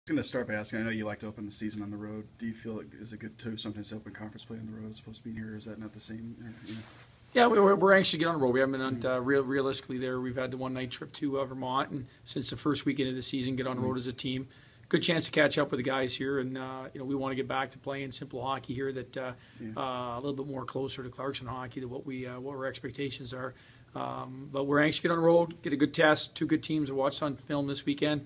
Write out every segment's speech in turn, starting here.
I'm going to start by asking, I know you like to open the season on the road. Do you feel is it good to sometimes open conference play on the road as opposed to being here, or is that not the same? Yeah, we're anxious to get on the road. We haven't been realistically there. We've had the one-night trip to Vermont, and since the first weekend of the season, get on the road as a team. Good chance to catch up with the guys here, and we want to get back to playing simple hockey here. That a little bit more closer to Clarkson hockey than what our expectations are. But we're anxious to get on the road, get a good test. Two good teams to watch on film this weekend.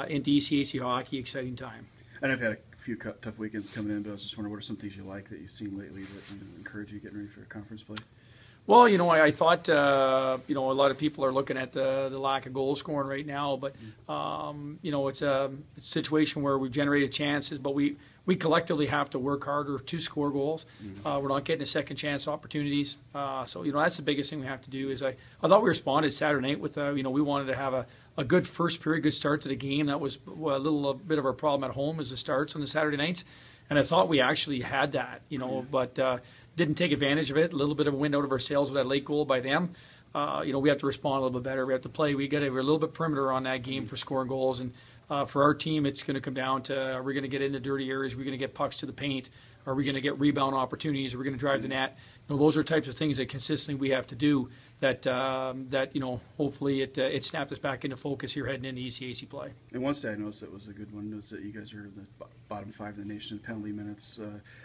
Into ECAC Hockey, exciting time. I know I've had a few tough weekends coming in, but I was just wondering what are some things you like that you've seen lately that encourage you getting ready for a conference play? Well, I thought, a lot of people are looking at the lack of goal scoring right now, but, it's a situation where we've generated chances, but we collectively have to work harder to score goals. We're not getting a second chance opportunities. So that's the biggest thing we have to do is I thought we responded Saturday night with, we wanted to have a good first period, good start to the game. That was a bit of our problem at home is the starts on the Saturday nights. And I thought we actually had that, but didn't take advantage of it. A little bit of a wind out of our sails with that late goal by them. We have to respond a little bit better. We have to play. We're a little bit perimeter on that game for scoring goals. And for our team, it's going to come down to, are we going to get into dirty areas? Are we going to get pucks to the paint? Are we going to get rebound opportunities? Are we going to drive the net? Those are types of things that consistently we have to do that hopefully it snapped us back into focus here heading into ECAC play. And one stat I noticed that was a good one was that you guys are in the bottom 5 in the nation in penalty minutes.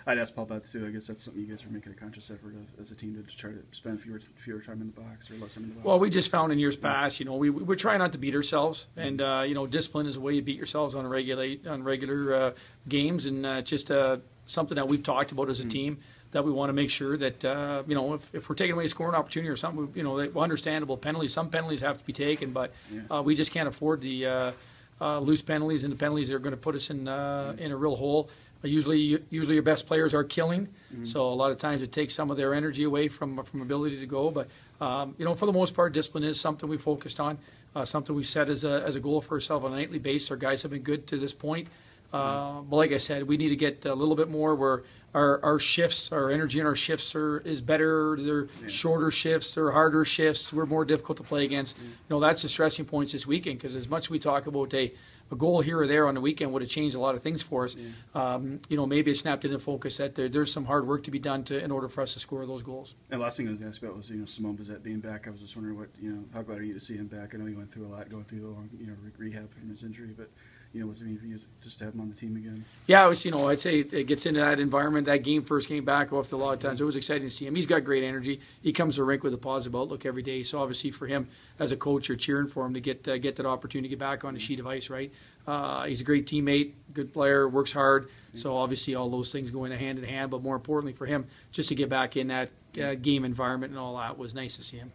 I'd ask Paul about that too. I guess that's something you guys are making a conscious effort of as a team to try to spend fewer time in the box or less time in the box. Well, we just found in years past, we're trying not to beat ourselves, and discipline is a way you beat yourselves on regular games, and just something that we've talked about as a team. That we want to make sure that if we're taking away a scoring opportunity or something, understandable penalties. Some penalties have to be taken, but we just can't afford the loose penalties and the penalties that are going to put us in a real hole. Usually your best players are killing, so a lot of times it takes some of their energy away from ability to go. But for the most part, discipline is something we focused on, something we set as a goal for ourselves on a nightly basis. Our guys have been good to this point. But like I said, we need to get a little bit more where our shifts, our energy in our shifts is better. They're shorter shifts, they're harder shifts. We're more difficult to play against. That's the stressing points this weekend, because as much as we talk about a goal here or there on the weekend would have changed a lot of things for us. Maybe it snapped into focus that there's some hard work to be done in order for us to score those goals. And last thing I was going to ask about was Simone Bissett being back. I was just wondering how glad are you to see him back? I know he went through a lot, going through the long rehab from his injury, but what does it mean for you just to have him on the team again? Yeah, it was, I'd say it gets into that environment. That first game back off a lot of times. It was exciting to see him. He's got great energy. He comes to the rink with a positive outlook every day. So obviously for him as a coach, you're cheering for him to get that opportunity to get back on the sheet of ice, right? He's a great teammate, good player, works hard. So obviously all those things go hand in hand. But more importantly for him, just to get back in that game environment and all that was nice to see him.